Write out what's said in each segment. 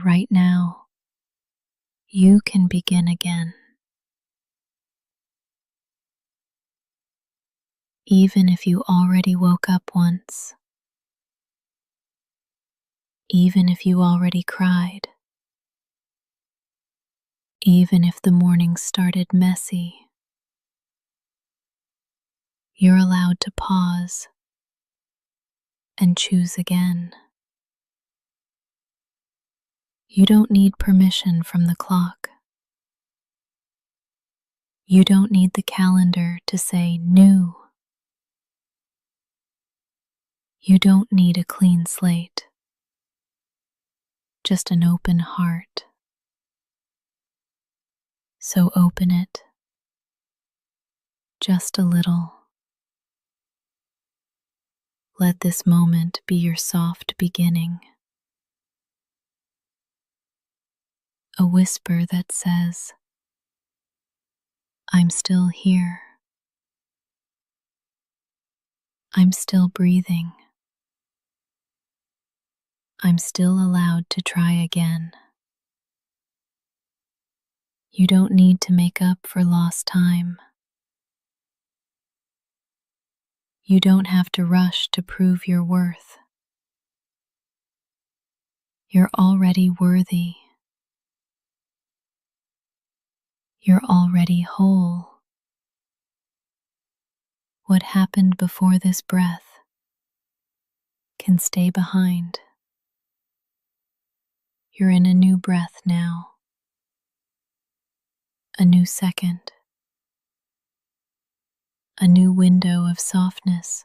right now, you can begin again. Even if you already woke up once, even if you already cried, even if the morning started messy, you're allowed to pause and choose again. You don't need permission from the clock. You don't need the calendar to say new. You don't need a clean slate, just an open heart. So open it, just a little. Let this moment be your soft beginning. A whisper that says, I'm still here. I'm still breathing. I'm still allowed to try again. You don't need to make up for lost time. You don't have to rush to prove your worth. You're already worthy. You're already whole. What happened before this breath can stay behind. You're in a new breath now. A new second. A new window of softness.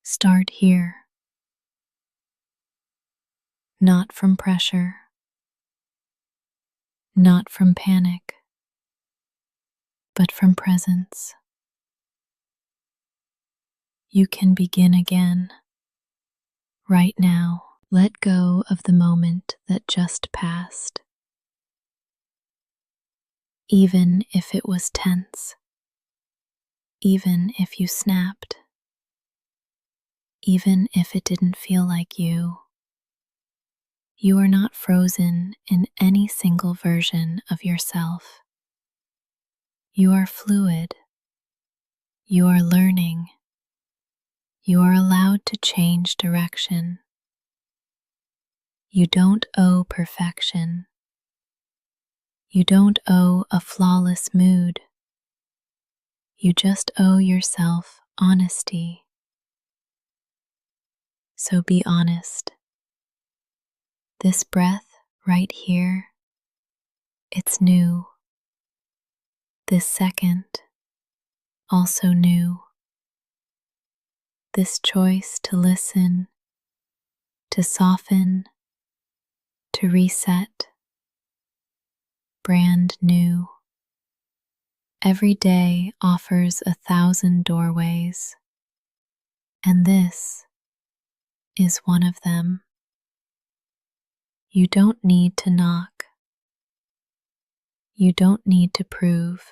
Start here. Not from pressure. Not from panic. But from presence. You can begin again. Right now, let go of the moment that just passed. Even if it was tense. Even if you snapped. Even if it didn't feel like you. You are not frozen in any single version of yourself. You are fluid. You are learning. You are allowed to change direction. You don't owe perfection. You don't owe a flawless mood. You just owe yourself honesty. So be honest. This breath right here, it's new. This second, also new. This choice to listen, to soften, to reset, brand new. Every day offers 1,000 doorways, and this is one of them. You don't need to knock. You don't need to prove.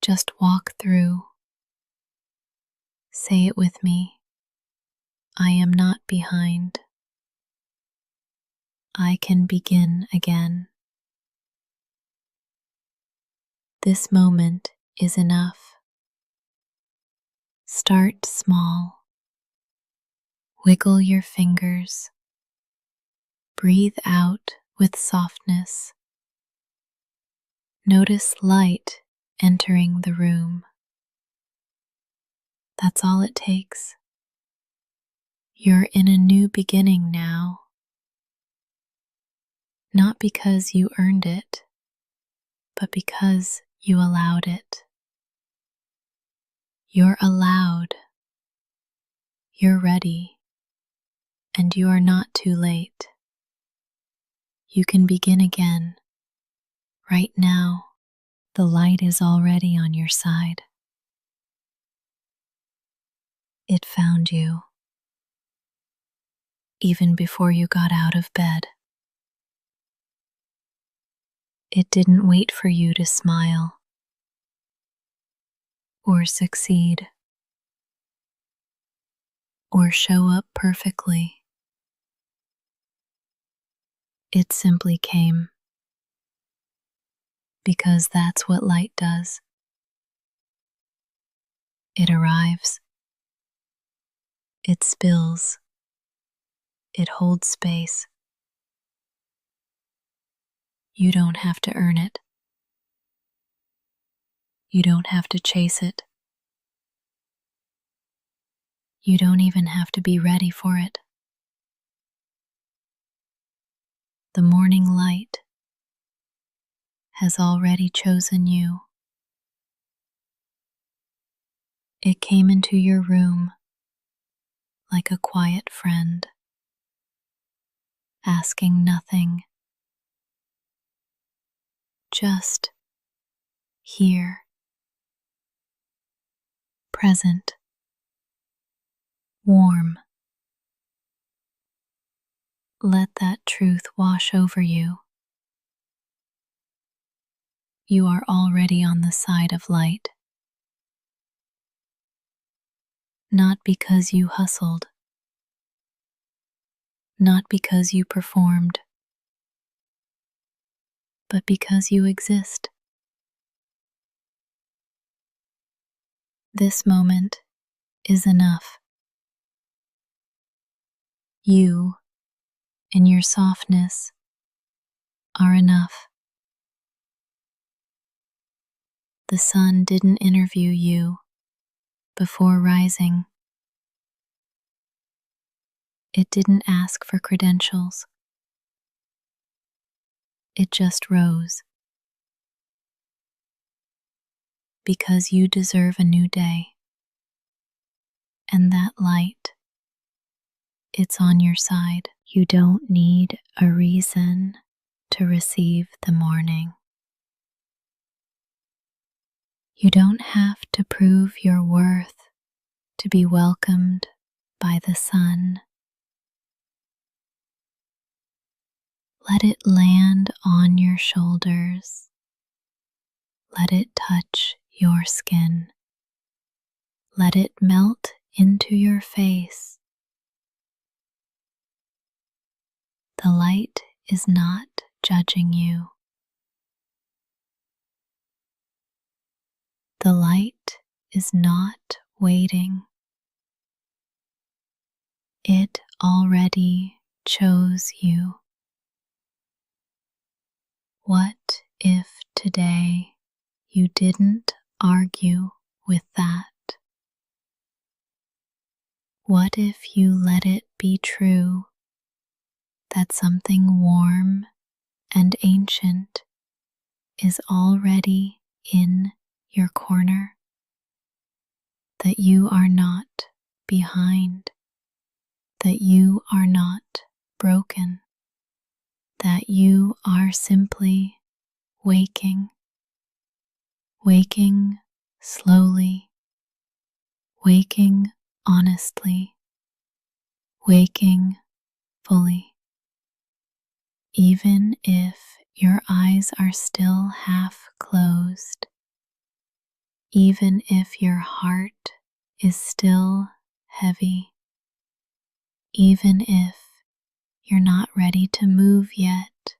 Just walk through. Say it with me. I am not behind. I can begin again. This moment is enough. Start small. Wiggle your fingers. Breathe out with softness. Notice light entering the room. That's all it takes. You're in a new beginning now. Not because you earned it, but because you allowed it. You're allowed. You're ready. And you are not too late. You can begin again. Right now, the light is already on your side. It found you, even before you got out of bed. It didn't wait for you to smile or succeed or show up perfectly. It simply came because that's what light does. It arrives, it spills, it holds space. You don't have to earn it. You don't have to chase it. You don't even have to be ready for it. The morning light has already chosen you. It came into your room like a quiet friend, asking nothing, just here, present, warm. Let that truth wash over you. You are already on the side of light. Not because you hustled, not because you performed, but because you exist. This moment is enough. You, in your softness, are enough. The sun didn't interview you before rising. It didn't ask for credentials. It just rose. Because you deserve a new day. And that light, it's on your side. You don't need a reason to receive the morning. You don't have to prove your worth to be welcomed by the sun. Let it land on your shoulders. Let it touch your skin. Let it melt into your face. The light is not judging you. The light is not waiting. It already chose you. What if today you didn't argue with that? What if you let it be true that something warm and ancient is already in your corner? That you are not behind, that you are not broken, that you are simply waking, waking slowly, waking honestly, waking fully. Even if your eyes are still half closed, even if your heart is still heavy, even if you're not ready to move yet,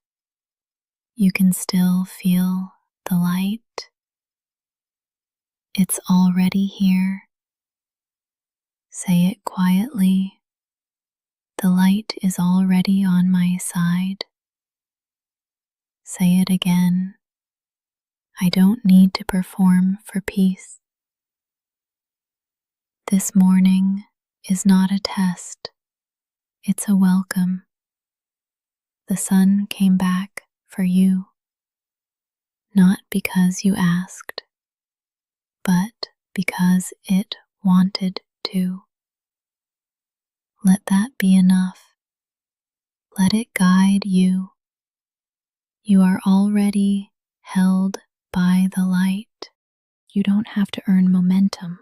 you can still feel the light. It's already here. Say it quietly. The light is already on my side. Say it again. I don't need to perform for peace. This morning is not a test. It's a welcome. The sun came back for you, not because you asked, but because it wanted to. Let that be enough. Let it guide you. You are already held by the light. You don't have to earn momentum.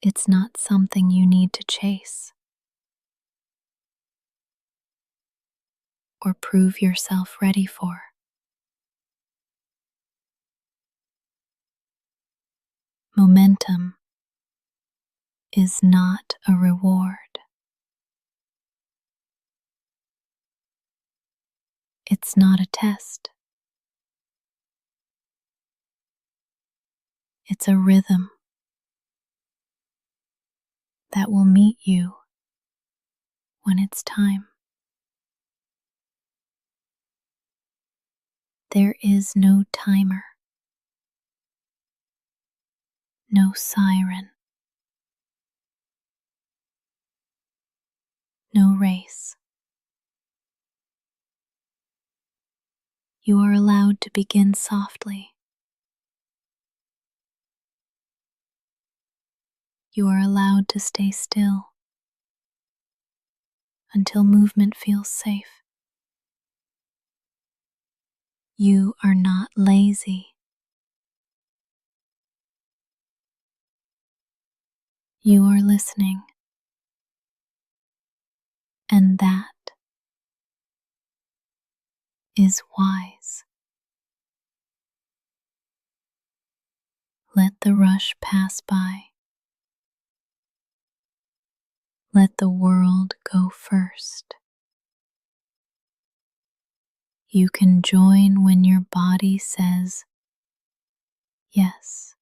It's not something you need to chase or prove yourself ready for. Momentum is not a reward. It's not a test. It's a rhythm that will meet you when it's time. There is no timer, no siren, no race. You are allowed to begin softly. You are allowed to stay still until movement feels safe. You are not lazy. You are listening. And that is wise. Let the rush pass by. Let the world go first. You can join when your body says yes,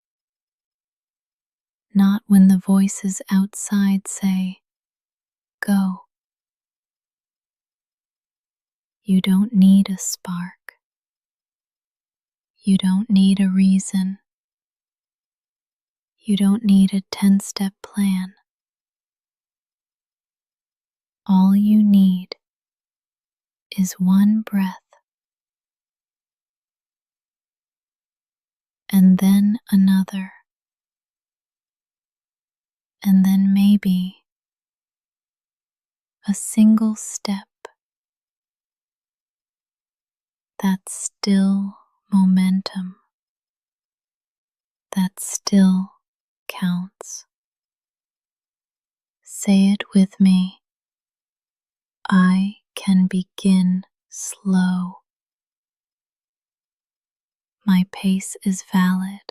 not when the voices outside say go. You don't need a spark. You don't need a reason. You don't need a 10-step plan. All you need is one breath, and then another, and then maybe a single step. That's still momentum. That still counts. Say it with me. I can begin slow. My pace is valid.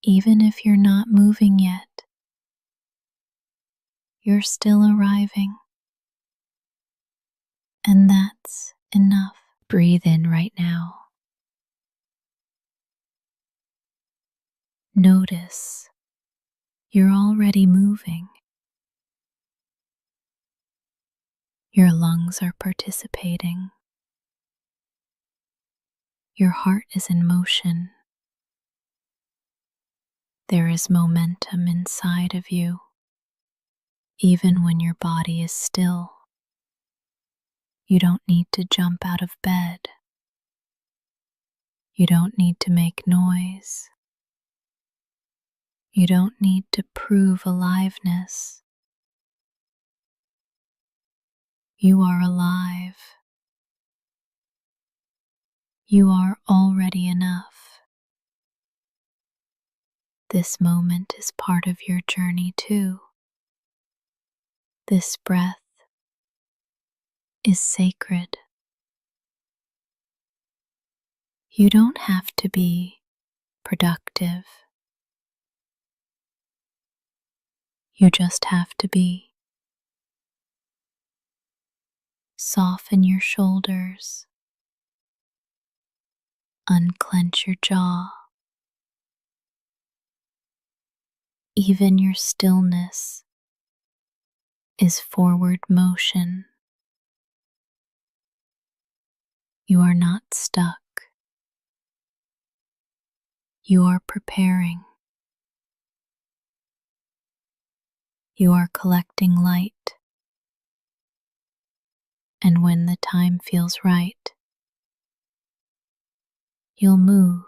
Even if you're not moving yet, you're still arriving. And that's enough. Breathe in right now. Notice you're already moving. Your lungs are participating. Your heart is in motion. There is momentum inside of you, even when your body is still. You don't need to jump out of bed. You don't need to make noise. You don't need to prove aliveness. You are alive. You are already enough. This moment is part of your journey too. This breath is sacred. You don't have to be productive. You just have to be. Soften your shoulders. Unclench your jaw. Even your stillness is forward motion. You are not stuck. You are preparing. You are collecting light. And when the time feels right, you'll move.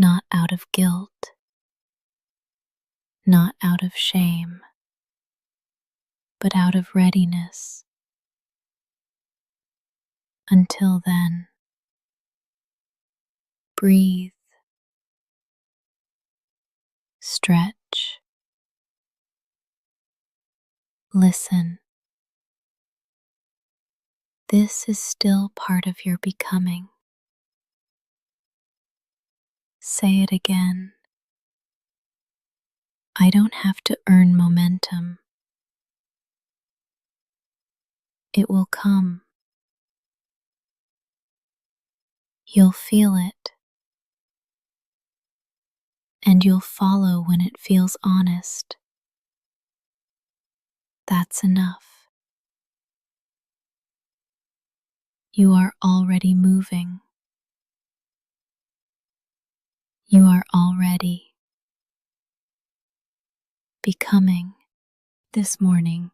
Not out of guilt, not out of shame, but out of readiness. Until then, breathe, stretch, listen. This is still part of your becoming. Say it again. I don't have to earn momentum. It will come. You'll feel it, and you'll follow when it feels honest. That's enough. You are already moving. You are already becoming. This morning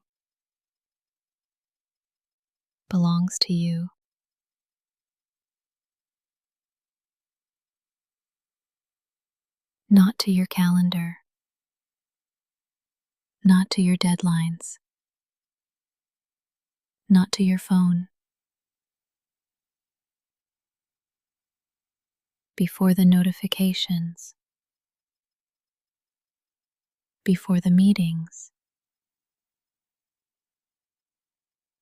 belongs to you. Not to your calendar, not to your deadlines, not to your phone. Before the notifications, before the meetings,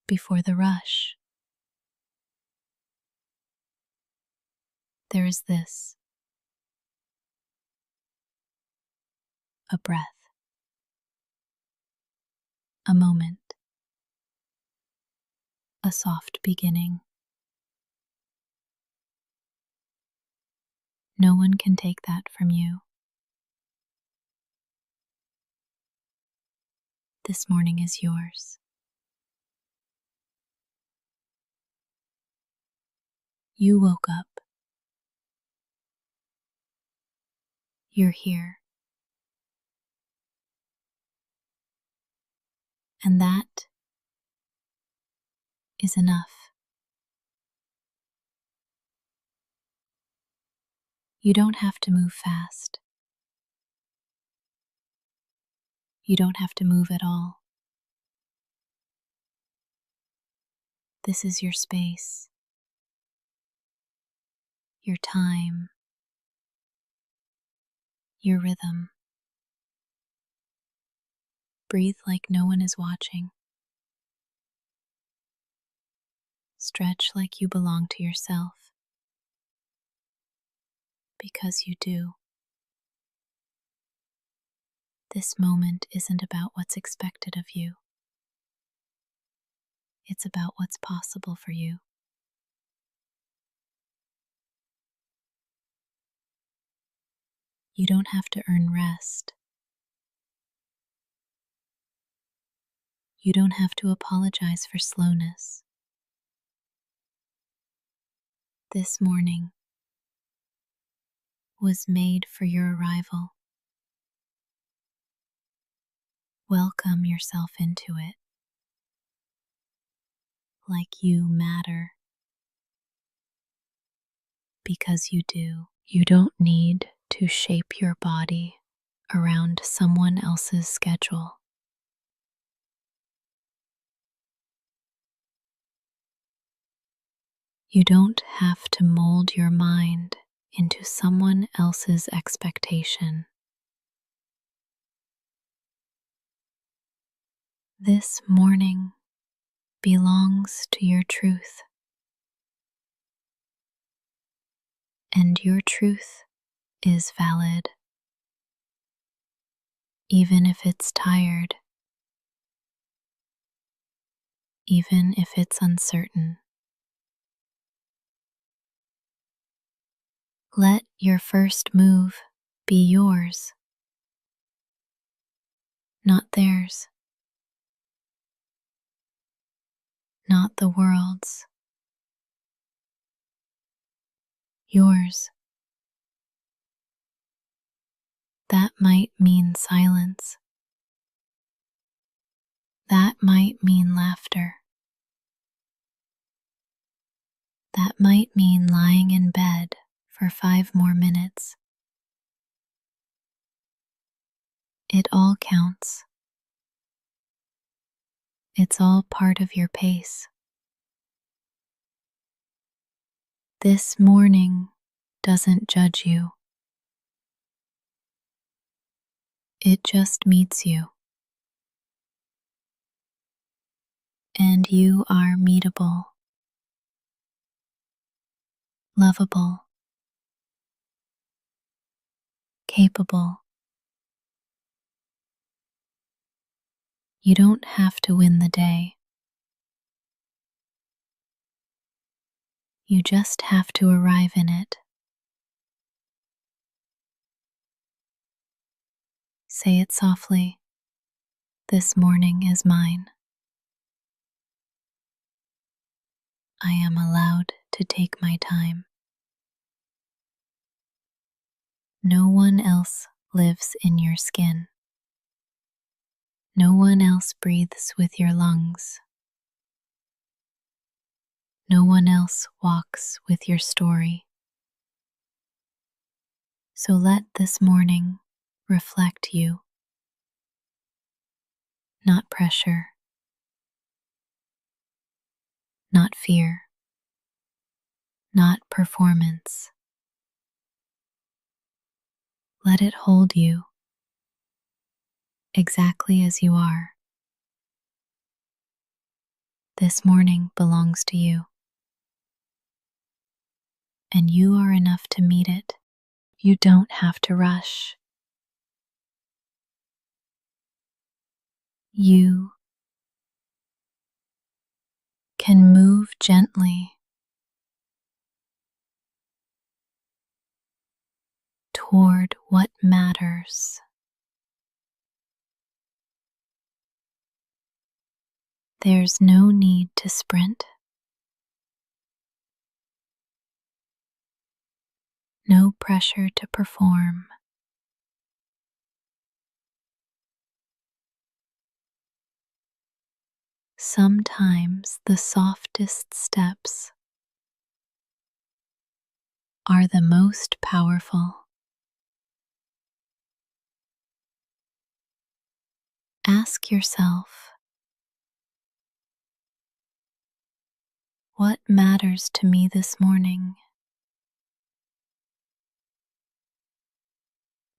before the rush, there is this: a breath, a moment, a soft beginning. No one can take that from you. This morning is yours. You woke up. You're here. And that is enough. You don't have to move fast. You don't have to move at all. This is your space, your time, your rhythm. Breathe like no one is watching. Stretch like you belong to yourself, because you do. This moment isn't about what's expected of you. It's about what's possible for you. You don't have to earn rest. You don't have to apologize for slowness. This morning was made for your arrival. Welcome yourself into it, like you matter, because you do. You don't need to shape your body around someone else's schedule. You don't have to mold your mind into someone else's expectation. This morning belongs to your truth, and your truth is valid, even if it's tired, even if it's uncertain. Let your first move be yours, not theirs, not the world's. Yours. That might mean silence. That might mean laughter. That might mean lying in bed for 5 more minutes. It all counts. It's all part of your pace. This morning doesn't judge you. It just meets you. And you are meetable, lovable, capable. You don't have to win the day. You just have to arrive in it. Say it softly. This morning is mine. I am allowed to take my time. No one else lives in your skin. No one else breathes with your lungs. No one else walks with your story. So let this morning reflect you, not pressure, not fear, not performance. Let it hold you exactly as you are. This morning belongs to you, and you are enough to meet it. You don't have to rush. You can move gently toward what matters. There's no need to sprint, no pressure to perform. Sometimes the softest steps are the most powerful. Ask yourself, what matters to me this morning?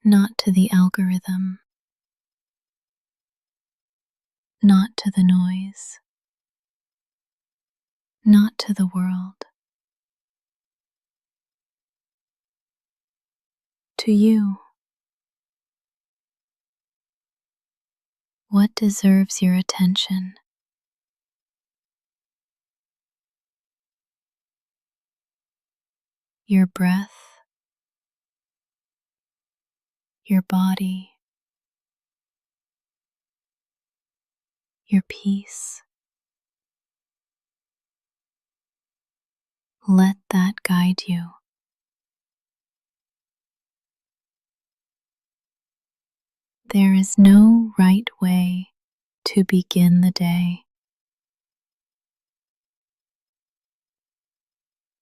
Not to the algorithm, not to the noise, not to the world. To you, what deserves your attention? Your breath, your body, your peace. Let that guide you. There is no right way to begin the day.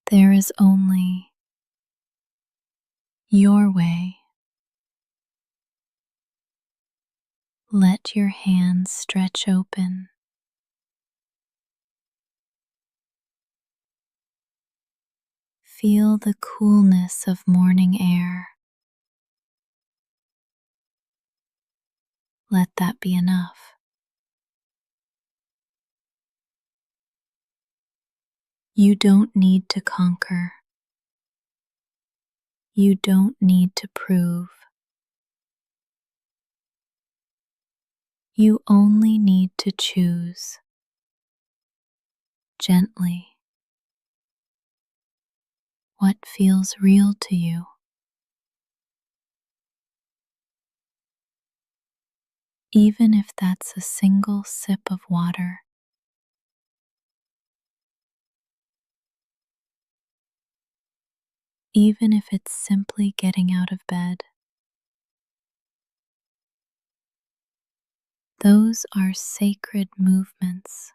There is only your way. Let your hands stretch open. Feel the coolness of morning air. Let that be enough. You don't need to conquer. You don't need to prove. You only need to choose gently what feels real to you. Even if that's a single sip of water, even if it's simply getting out of bed. Those are sacred movements.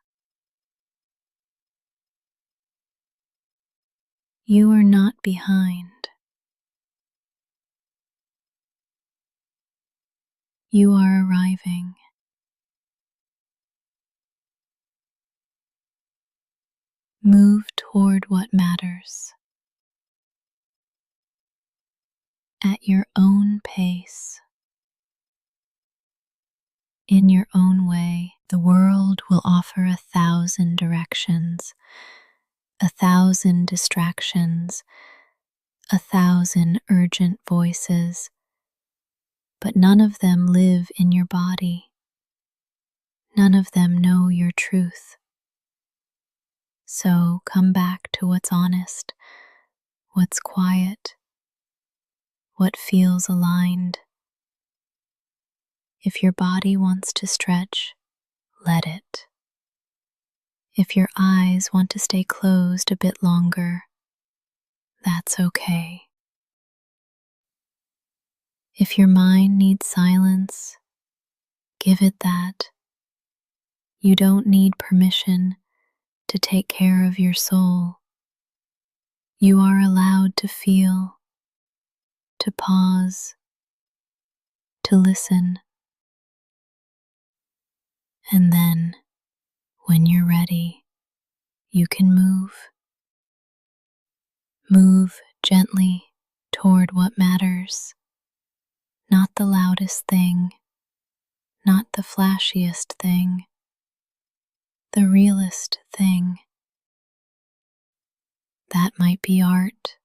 You are not behind. You are arriving. Move toward what matters at your own pace, in your own way. The world will offer 1,000 directions, 1,000 distractions, 1,000 urgent voices, but none of them live in your body. None of them know your truth. So come back to what's honest, what's quiet, what feels aligned. If your body wants to stretch, let it. If your eyes want to stay closed a bit longer, that's okay. If your mind needs silence, give it that. You don't need permission to take care of your soul. You are allowed to feel, to pause, to listen. And then, when you're ready, you can move. Move gently toward what matters. Not the loudest thing, not the flashiest thing, the realest thing. That might be art,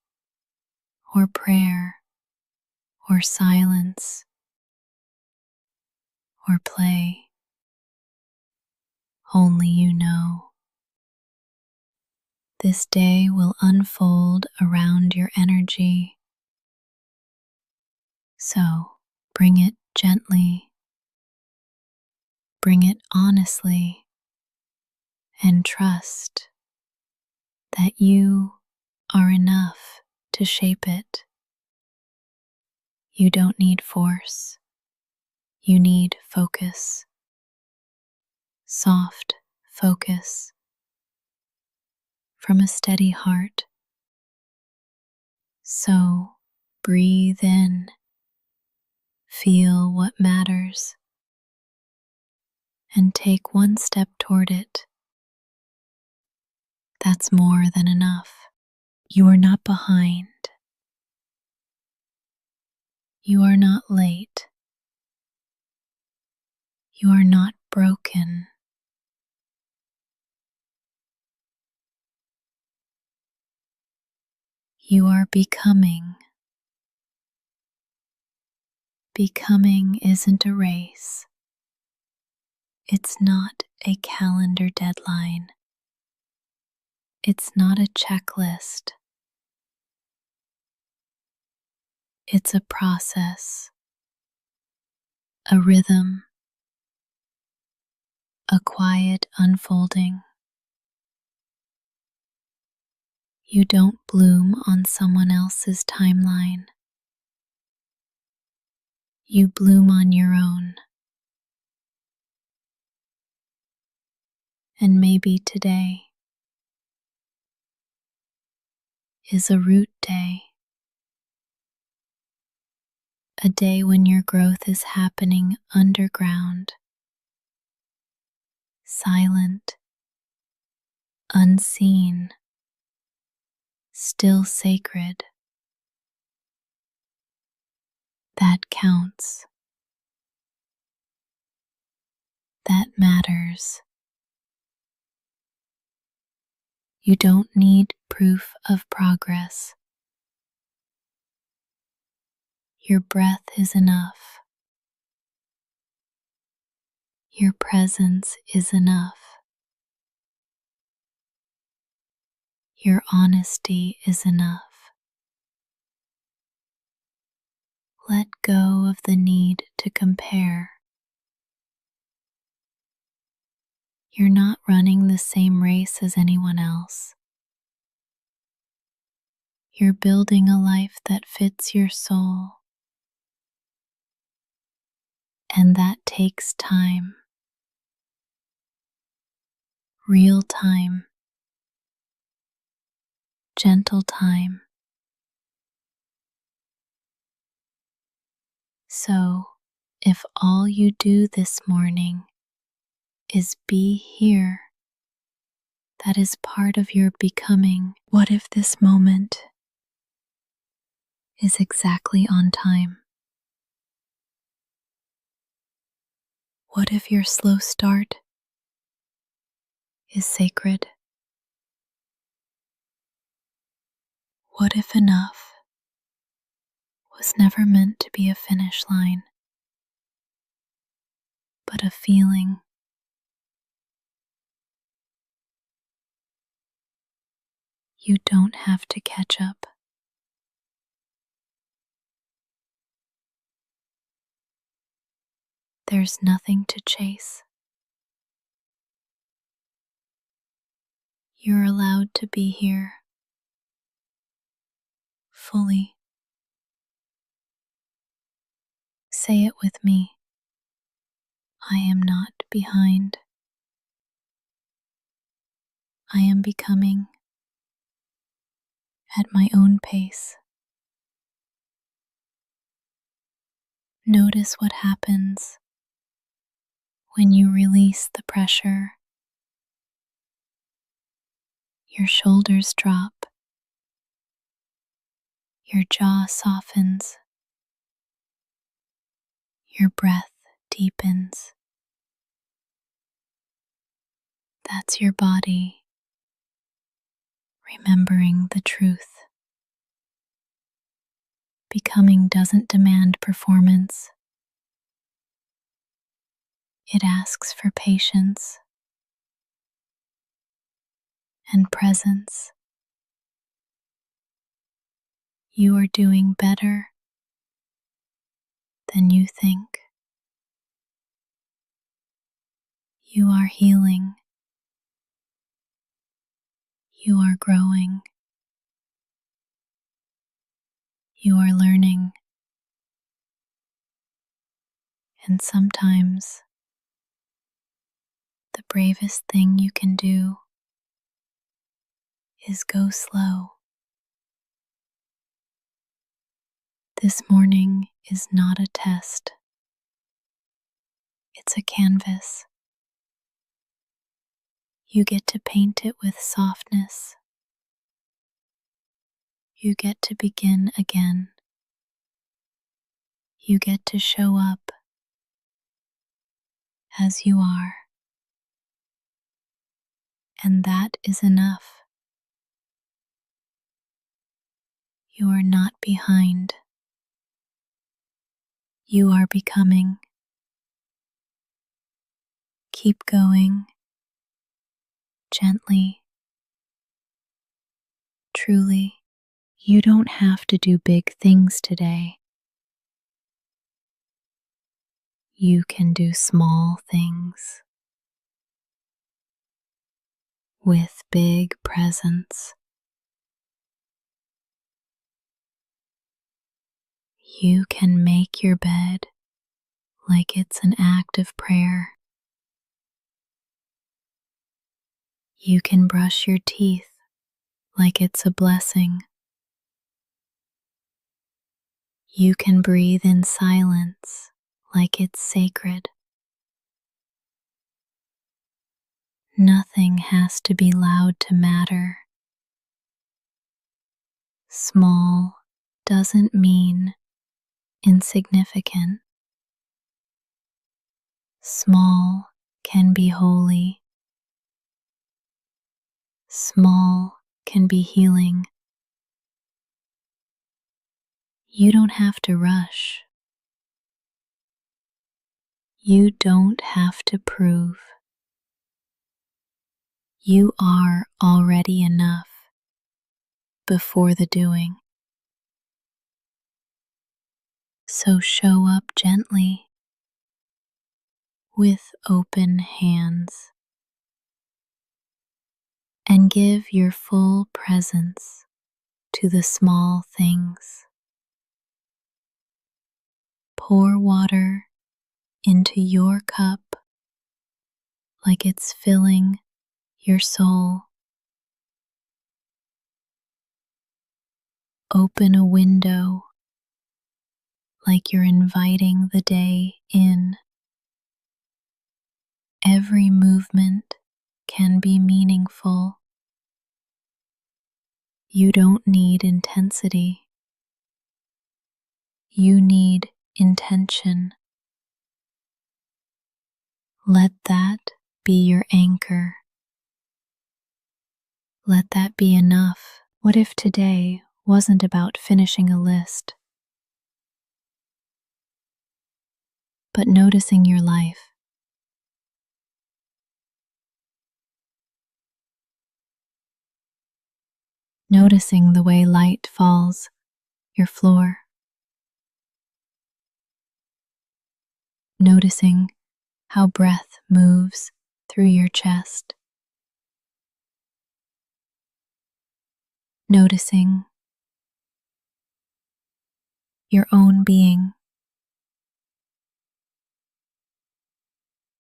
or prayer, or silence, or play. Only you know. This day will unfold around your energy. So bring it gently, bring it honestly, and trust that you are enough to shape it. You don't need force. You need focus. Soft focus from a steady heart. So breathe in. Feel what matters. And take one step toward it. That's more than enough. You are not behind. You are not late. You are not broken. You are becoming. Becoming isn't a race. It's not a calendar deadline. It's not a checklist. It's a process, a rhythm, a quiet unfolding. You don't bloom on someone else's timeline. You bloom on your own. And maybe today is a root day, a day when your growth is happening underground, silent, unseen, still sacred. That counts. That matters. You don't need proof of progress. Your breath is enough. Your presence is enough. Your honesty is enough. Let go of the need to compare. You're not running the same race as anyone else. You're building a life that fits your soul. And that takes time. Real time. Gentle time. So, if all you do this morning is be here, that is part of your becoming. What if this moment is exactly on time? What if your slow start is sacred? What if enough was never meant to be a finish line, but a feeling? You don't have to catch up. There's nothing to chase. You're allowed to be here fully. Say it with me. I am not behind. I am becoming at my own pace. Notice what happens when you release the pressure. Your shoulders drop. Your jaw softens. Your breath deepens. That's your body remembering the truth. Becoming doesn't demand performance. It asks for patience and presence. You are doing better than you think. You are healing. You are growing. You are learning. And sometimes the bravest thing you can do is go slow. This morning is not a test. It's a canvas. You get to paint it with softness. You get to begin again. You get to show up as you are. And that is enough. You are not behind. You are becoming. Keep going, gently, truly. You don't have to do big things today. You can do small things with big presence. You can make your bed like it's an act of prayer. You can brush your teeth like it's a blessing. You can breathe in silence like it's sacred. Nothing has to be loud to matter. Small doesn't mean insignificant. Small can be holy. Small can be healing. You don't have to rush. You don't have to prove. You are already enough before the doing. So show up gently with open hands and give your full presence to the small things. Pour water into your cup like it's filling your soul. Open a window like you're inviting the day in. Every movement can be meaningful. You don't need intensity. You need intention. Let that be your anchor. Let that be enough. What if today wasn't about finishing a list, but noticing your life? noticing the way light falls your floor, noticing how breath moves through your chest, noticing your own being.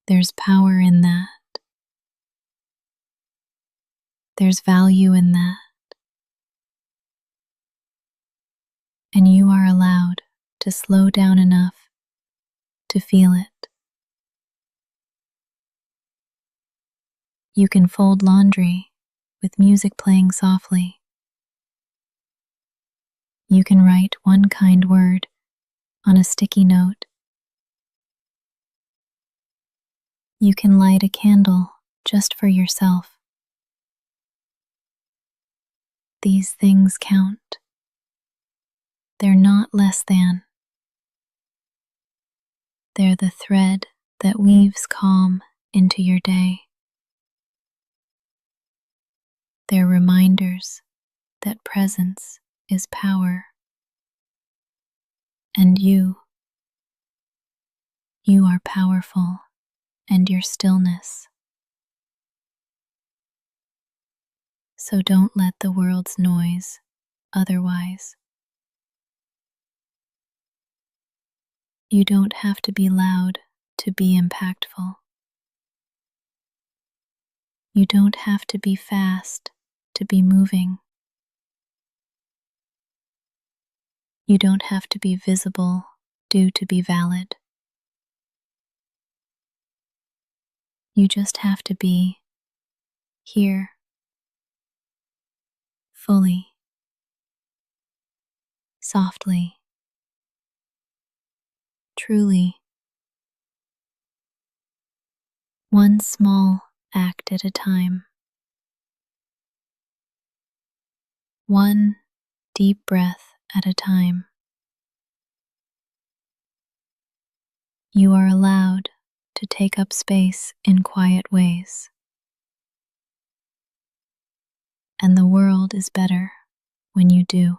There's power in that. There's value in that. And you are allowed to slow down enough to feel it. You can fold laundry with music playing softly. You can write one kind word on a sticky note. You can light a candle just for yourself. These things count. They're not less than. They're the thread that weaves calm into your day. They're reminders that presence is power. And you are powerful, and your stillness. So don't let the world's noise otherwise. You don't have to be loud to be impactful. You don't have to be fast to be moving. You don't have to be visible due to be valid. You just have to be here, fully, softly, truly. One small act at a time. One deep breath at a time. You are allowed to take up space in quiet ways. And the world is better when you do.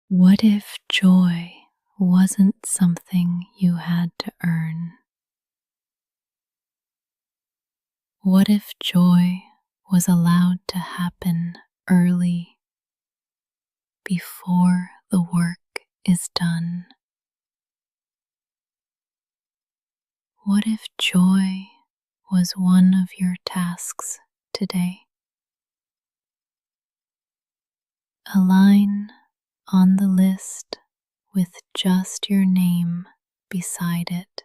What if joy wasn't something you had to earn? What if joy was allowed to happen early, before the work is done? What if joy was one of your tasks today? A line on the list with just your name beside it.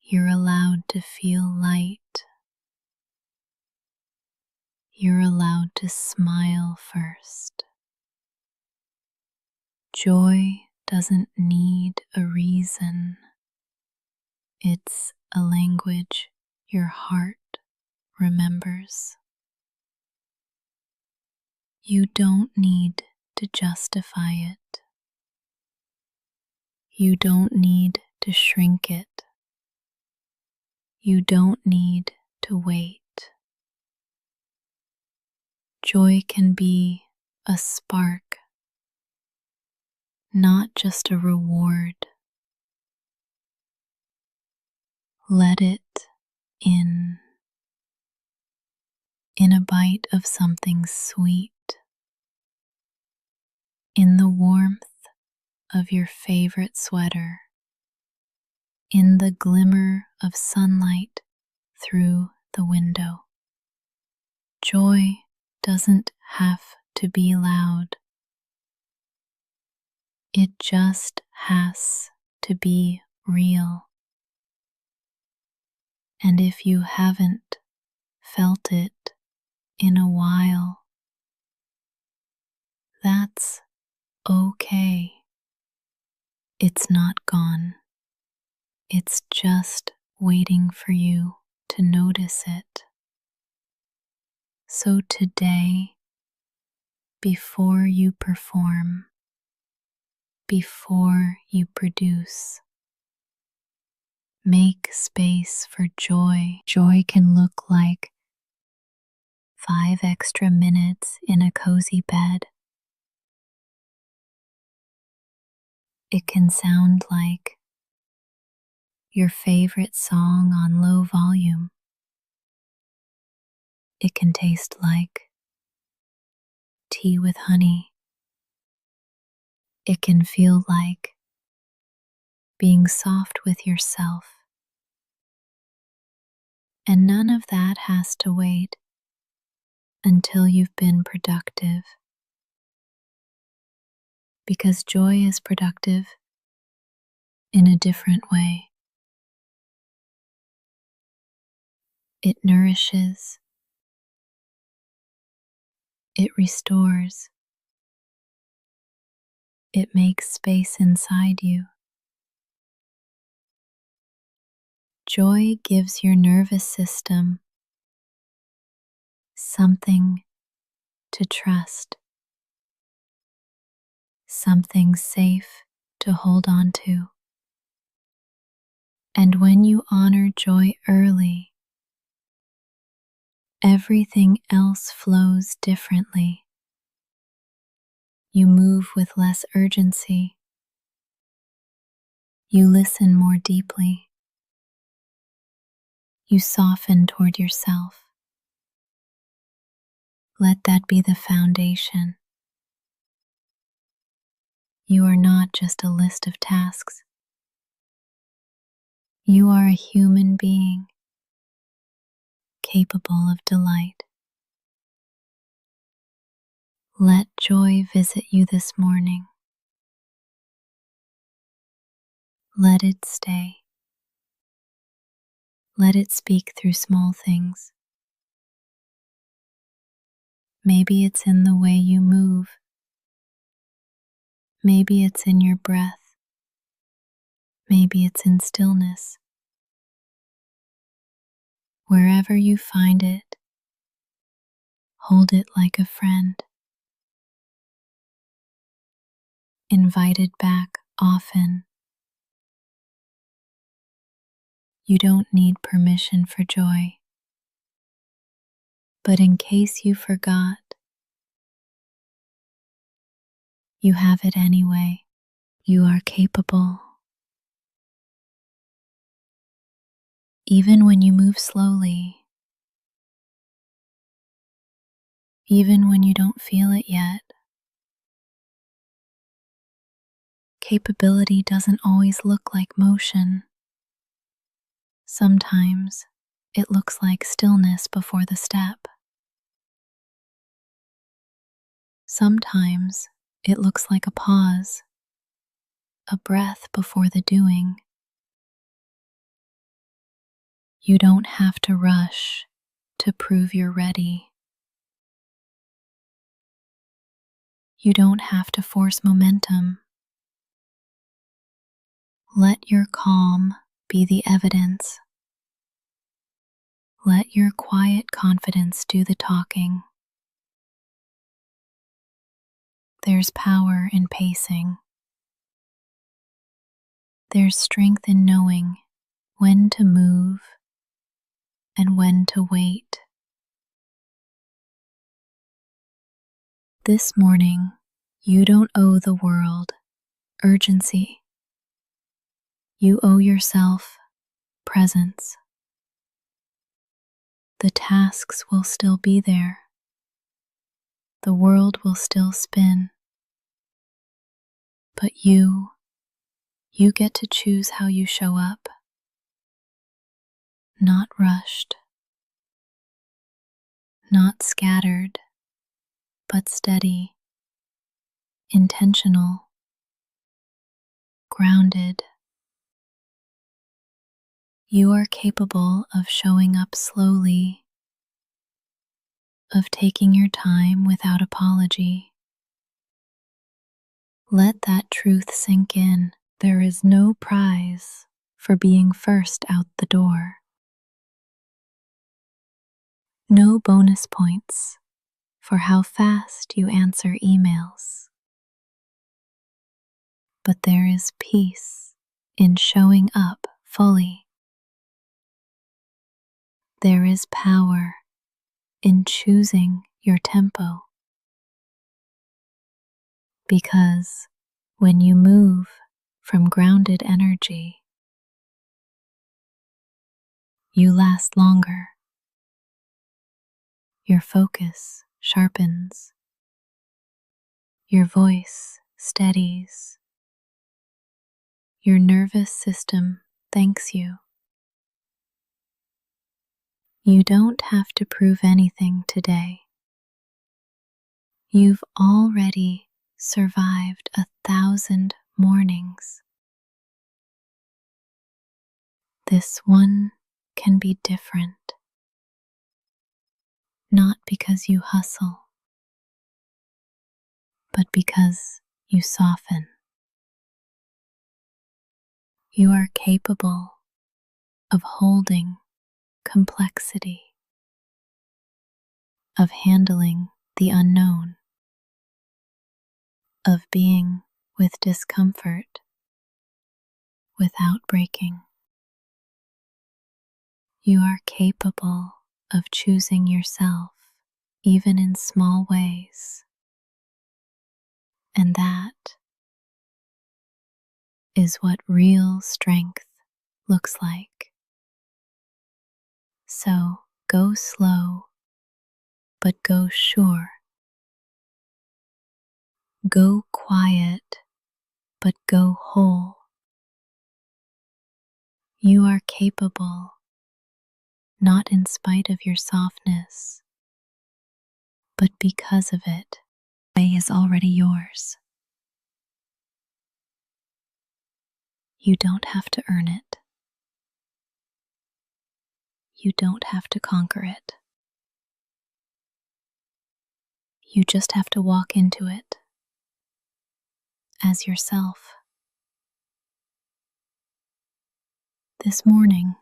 You're allowed to feel light. You're allowed to smile first. Joy doesn't need a reason. It's a language your heart remembers. You don't need to justify it. You don't need to shrink it. You don't need to wait. Joy can be a spark, not just a reward. Let it in a bite of something sweet, in the warmth of your favorite sweater, in the glimmer of sunlight through the window. Joy doesn't have to be loud. It just has to be real. And if you haven't felt it in a while, that's okay. It's not gone. It's just waiting for you to notice it. So today, before you perform, before you produce, make space for joy. Joy can look like 5 extra minutes in a cozy bed. It can sound like your favorite song on low volume. It can taste like tea with honey. It can feel like being soft with yourself. And none of that has to wait until you've been productive. Because joy is productive in a different way. It nourishes, it restores, it makes space inside you. Joy gives your nervous system something to trust, something safe to hold on to. And when you honor joy early, everything else flows differently. You move with less urgency. You listen more deeply. You soften toward yourself. Let that be the foundation. You are not just a list of tasks. You are a human being capable of delight. Let joy visit you this morning. Let it stay. Let it speak through small things. Maybe it's in the way you move. Maybe it's in your breath. Maybe it's in stillness. Wherever you find it, hold it like a friend. Invite it back often. You don't need permission for joy. But in case you forgot, you have it anyway. You are capable. Even when you move slowly, even when you don't feel it yet, capability doesn't always look like motion. Sometimes it looks like stillness before the step. Sometimes it looks like a pause, a breath before the doing. You don't have to rush to prove you're ready. You don't have to force momentum. Let your calm be the evidence. Let your quiet confidence do the talking. There's power in pacing. There's strength in knowing when to move and when to wait. This morning, you don't owe the world urgency. You owe yourself presence. The tasks will still be there. The world will still spin. But you get to choose how you show up. Not rushed, not scattered, but steady, intentional, grounded. You are capable of showing up slowly, of taking your time without apology. Let that truth sink in. There is no prize for being first out the door. No bonus points for how fast you answer emails. But there is peace in showing up fully. There is power in choosing your tempo, because when you move from grounded energy, you last longer. Your focus sharpens, your voice steadies, your nervous system thanks you. You don't have to prove anything today. You've already survived 1,000 mornings. This one can be different, not because you hustle, but because you soften. You are capable of holding complexity, of handling the unknown, of being with discomfort without breaking. You are capable of choosing yourself, even in small ways, and that is what real strength looks like. So go slow, but go sure. Go quiet, but go whole. You are capable, not in spite of your softness, but because of it. The way is already yours. You don't have to earn it. You don't have to conquer it. You just have to walk into it as yourself. This morning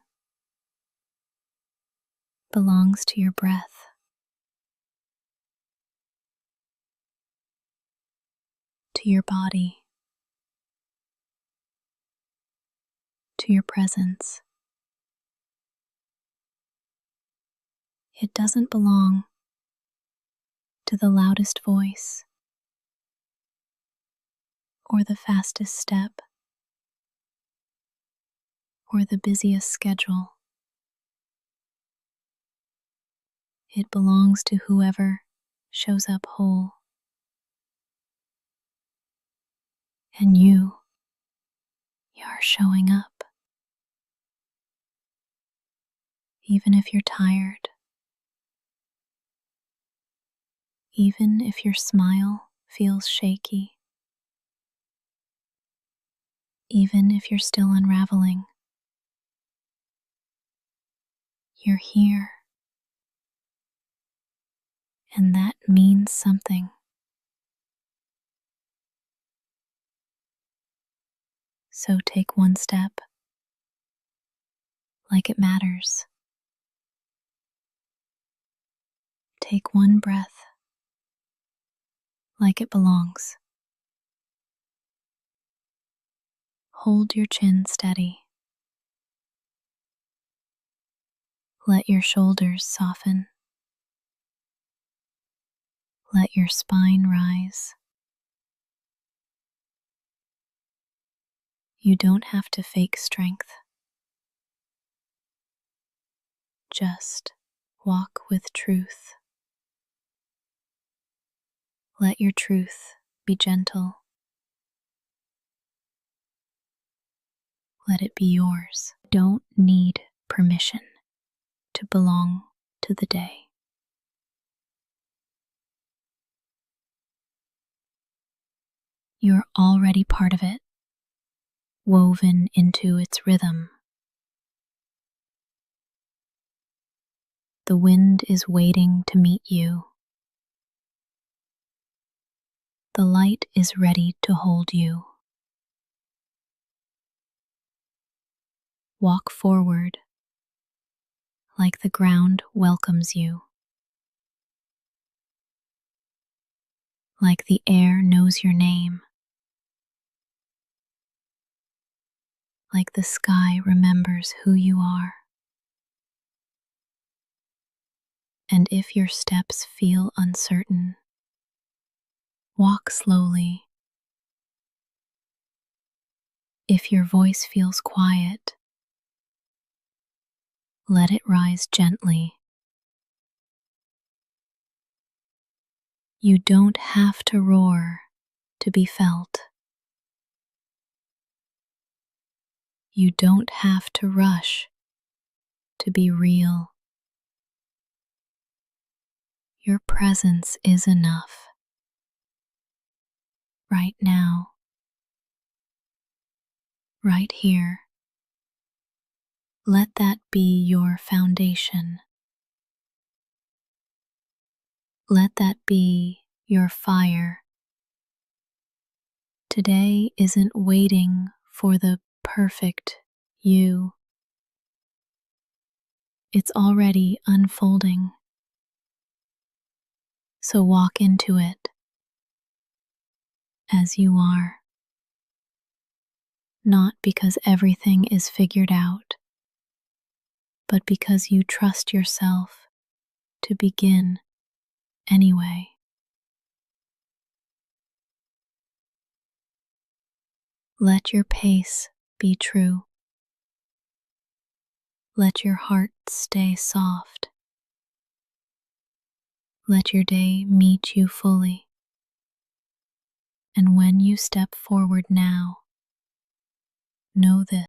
belongs to your breath, to your body, to your presence. It doesn't belong to the loudest voice or the fastest step or the busiest schedule. It belongs to whoever shows up whole. And you are showing up. Even if you're tired, even if your smile feels shaky, even if you're still unraveling, you're here. And that means something. So take one step like it matters. Take one breath like it belongs. Hold your chin steady. Let your shoulders soften. Let your spine rise. You don't have to fake strength. Just walk with truth. Let your truth be gentle. Let it be yours. Don't need permission to belong to the day. You're already part of it, woven into its rhythm. The wind is waiting to meet you. The light is ready to hold you. Walk forward like the ground welcomes you, like the air knows your name, like the sky remembers who you are. And if your steps feel uncertain, walk slowly. If your voice feels quiet, let it rise gently. You don't have to roar to be felt. You don't have to rush to be real. Your presence is enough. Right now, right here. Let that be your foundation. Let that be your fire. Today isn't waiting for the perfect you. It's already unfolding. So walk into it as you are. Not because everything is figured out, but because you trust yourself to begin anyway. Let your pace be true. Let your heart stay soft. Let your day meet you fully. And when you step forward now, know this.